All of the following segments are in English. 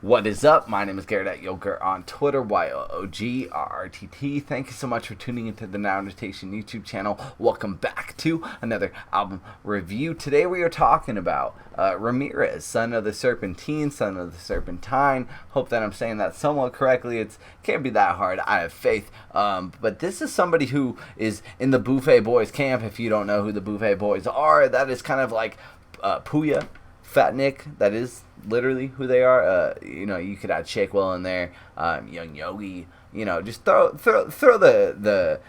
What is up? My name is Garrett at Yogurt on Twitter, YOOGRRTT. Thank you so much for tuning into the Now Notation YouTube channel. Welcome back to another album review. Today we are talking about RAMIREZ, son of the Serpentine, son of the Serpentine. Hope that I'm saying that somewhat correctly. It can't be that hard. I have faith. But this is somebody who is in the Buffet Boys camp. If you don't know who the Buffet Boys are, that is kind of like Puya, Fat Nick. That is literally who they are. You could add Shakewell in there, Young Yogi. Just throw the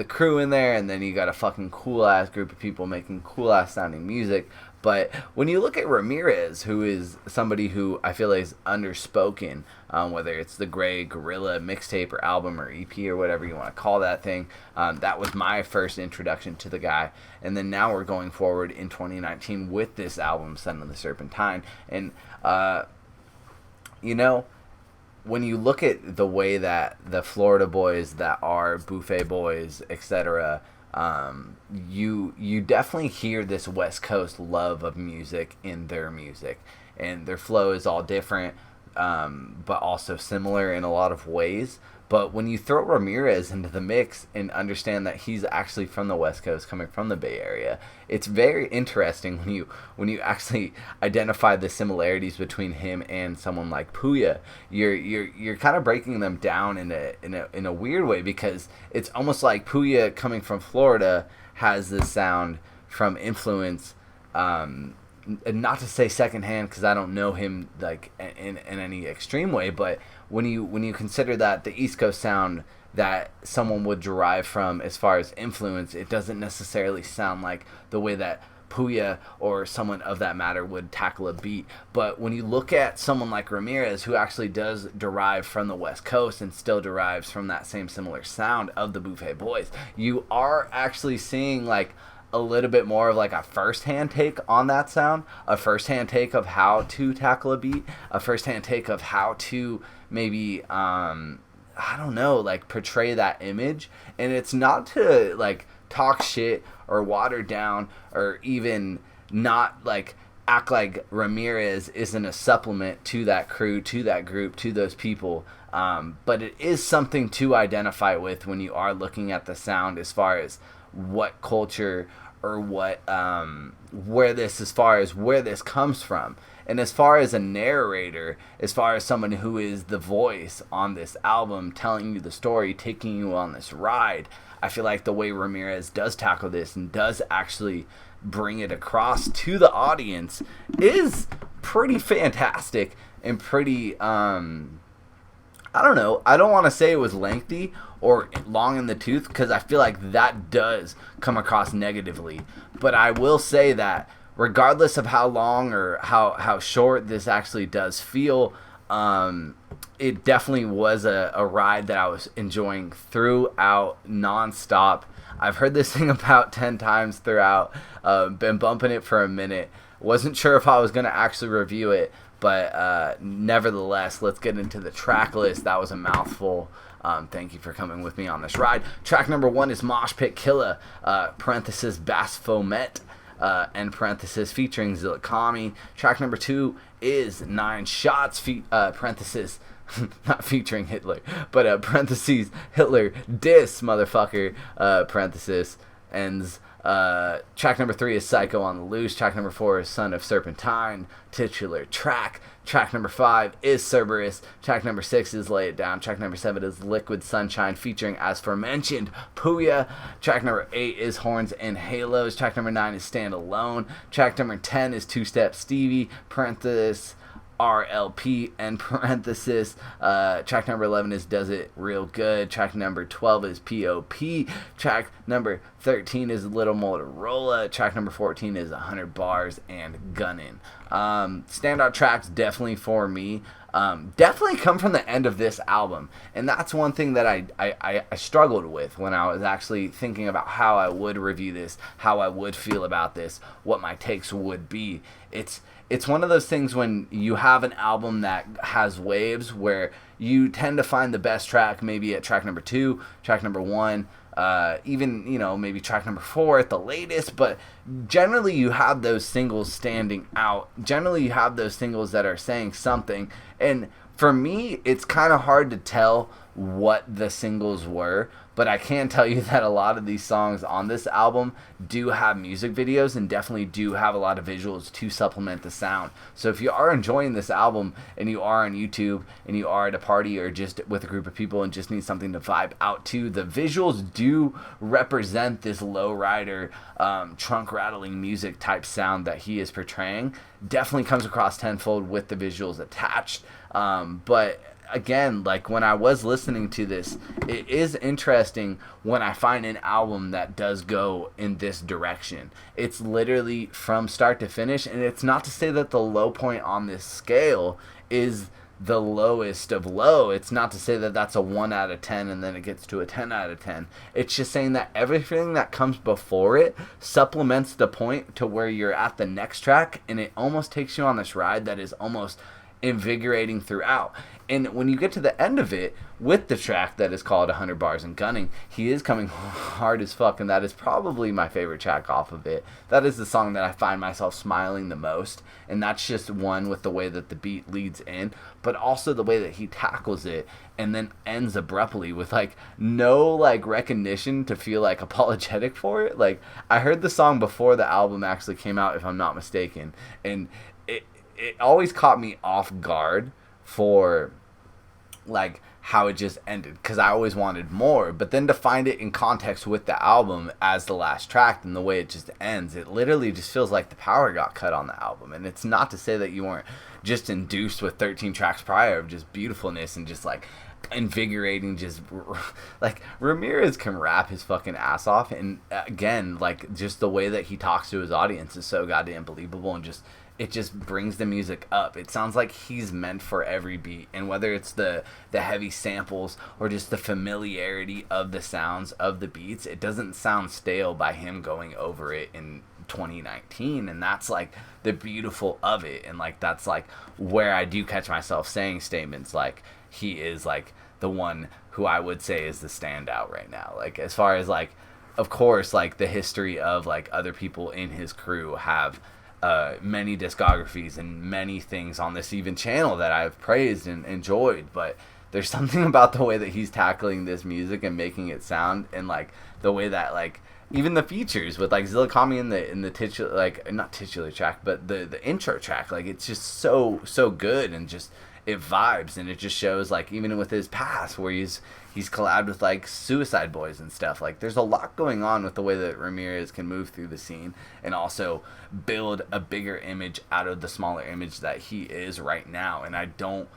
crew in there, and then you got a fucking cool ass group of people making cool ass sounding music. But when you look at RAMIREZ, who is somebody who I feel like is underspoken, whether it's the Grey Gorilla mixtape or album or EP or whatever you want to call that thing, that was my first introduction to the guy. And then now we're going forward in 2019 with this album, Son of the Serpentine. And, when you look at the way that the Florida boys that are Buffet Boys, etc., you definitely hear this West Coast love of music in their music, and their flow is all different, but also similar in a lot of ways. But when you throw RAMIREZ into the mix and understand that he's actually from the West Coast, coming from the Bay Area, it's very interesting when you actually identify the similarities between him and someone like Puya. You're kind of breaking them down in a weird way, because it's almost like Puya, coming from Florida, has this sound from influence. Not to say secondhand, because I don't know him like in any extreme way, but when you consider that the East Coast sound that someone would derive from as far as influence, it doesn't necessarily sound like the way that Puya or someone of that matter would tackle a beat. But when you look at someone like RAMIREZ, who actually does derive from the West Coast and still derives from that same similar sound of the Buffet Boys, you are actually seeing like a little bit more of like a first-hand take on that sound, a first-hand take of how to tackle a beat, a first-hand take of how to maybe portray that image. And it's not to like talk shit or water down or even not like act like RAMIREZ isn't a supplement to that crew, to that group, to those people. But it is something to identify with when you are looking at the sound, as far as what culture or what where this comes from. And as far as a narrator, as far as someone who is the voice on this album, telling you the story, taking you on this ride, I feel like the way RAMIREZ does tackle this and does actually bring it across to the audience is pretty fantastic and pretty I don't know. I don't want to say it was lengthy or long in the tooth, because I feel like that does come across negatively. But I will say that regardless of how long or how short this actually does feel, it definitely was a ride that I was enjoying throughout, nonstop. I've heard this thing about 10 times throughout. Been bumping it for a minute. Wasn't sure if I was going to actually review it. But nevertheless, let's get into the track list. That was a mouthful. Thank you for coming with me on this ride. Track number 1 is Mosh Pit Killa, parenthesis Bass Fomet, end parenthesis, featuring Zilakami. Track number 2 is 9 Shots, parenthesis, not featuring Hitler, but parentheses, Hitler diss motherfucker, parenthesis, ends. Track number 3 is Psycho on the Loose. Track number 4 is Son of Serpentine, titular track. Track number 5 is Cerberus. Track number 6 is Lay It Down. Track number 7 is Liquid Sunshine, featuring, as aforementioned, Puya. Track number 8 is Horns and Halos. Track number 9 is Stand Alone. Track number 10 is Two Step Stevie, parenthesis, RLP, end parenthesis. Track number 11 is Does It Real Good. Track number 12 is POP. Track number 13 is Little Motorola. Track number 14 is 100 Bars and Gunnin'. Standout tracks definitely for me definitely come from the end of this album, and that's one thing that I struggled with when I was actually thinking about how I would review this, how I would feel about this, what my takes would be. It's one of those things when you have an album that has waves where you tend to find the best track maybe at track number 2, track number 1, even, you know, maybe track number 4 at the latest, but generally you have those singles standing out. Generally you have those singles that are saying something, and for me, it's kind of hard to tell what the singles were, but I can tell you that a lot of these songs on this album do have music videos and definitely do have a lot of visuals to supplement the sound. So if you are enjoying this album and you are on YouTube and you are at a party or just with a group of people and just need something to vibe out to, the visuals do represent this lowrider, trunk rattling music type sound that he is portraying. Definitely comes across tenfold with the visuals attached. But again, like when I was listening to this, it is interesting when I find an album that does go in this direction. It's literally from start to finish, and it's not to say that the low point on this scale is the lowest of low. It's not to say that that's a 1 out of 10 and then it gets to a 10 out of 10. It's just saying that everything that comes before it supplements the point to where you're at the next track, and it almost takes you on this ride that is almost invigorating throughout. And when you get to the end of it with the track that is called 100 Bars and Gunning, he is coming hard as fuck, and that is probably my favorite track off of it. That is the song that I find myself smiling the most, and that's just one with the way that the beat leads in, but also the way that he tackles it and then ends abruptly with like no like recognition to feel like apologetic for it. Like, I heard the song before the album actually came out, if I'm not mistaken, and it always caught me off guard for like how it just ended, because I always wanted more, but then to find it in context with the album as the last track and the way it just ends, it literally just feels like the power got cut on the album. And it's not to say that you weren't just induced with 13 tracks prior of just beautifulness and just like invigorating, just like Ramirez can rap his fucking ass off, and again, like just the way that he talks to his audience is so goddamn believable, and just it just brings the music up. It sounds like he's meant for every beat, and whether it's the heavy samples or just the familiarity of the sounds of the beats, it doesn't sound stale by him going over it in 2019, and that's like the beautiful of it. And like that's like where I do catch myself saying statements like he is like the one who I would say is the standout right now. Like as far as like, of course, like the history of like other people in his crew have many discographies and many things on this even channel that I've praised and enjoyed, but there's something about the way that he's tackling this music and making it sound, and like the way that like even the features with like Zillakami in the titular, like not titular track, but the intro track, like it's just so good, and just it vibes, and it just shows like even with his past where he's collabed with like Suicide Boys and stuff. Like there's a lot going on with the way that Ramirez can move through the scene and also build a bigger image out of the smaller image that he is right now, and I don't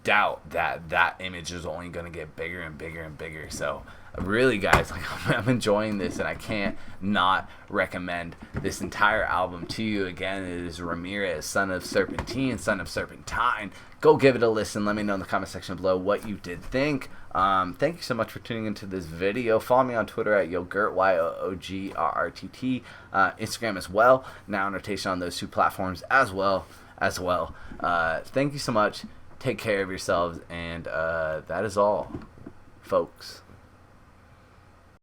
doubt that image is only going to get bigger and bigger and bigger. So really, guys, like I'm enjoying this, and I can't not recommend this entire album to you. Again, it is Ramirez, son of Serpentine, son of Serpentine. Go give it a listen. Let me know in the comment section below what you did think. Thank you so much for tuning into this video. Follow me on Twitter at Yogurt, YOOGRRTT. Instagram as well. Now notation on those two platforms as well. Thank you so much. Take care of yourselves, and that is all, folks.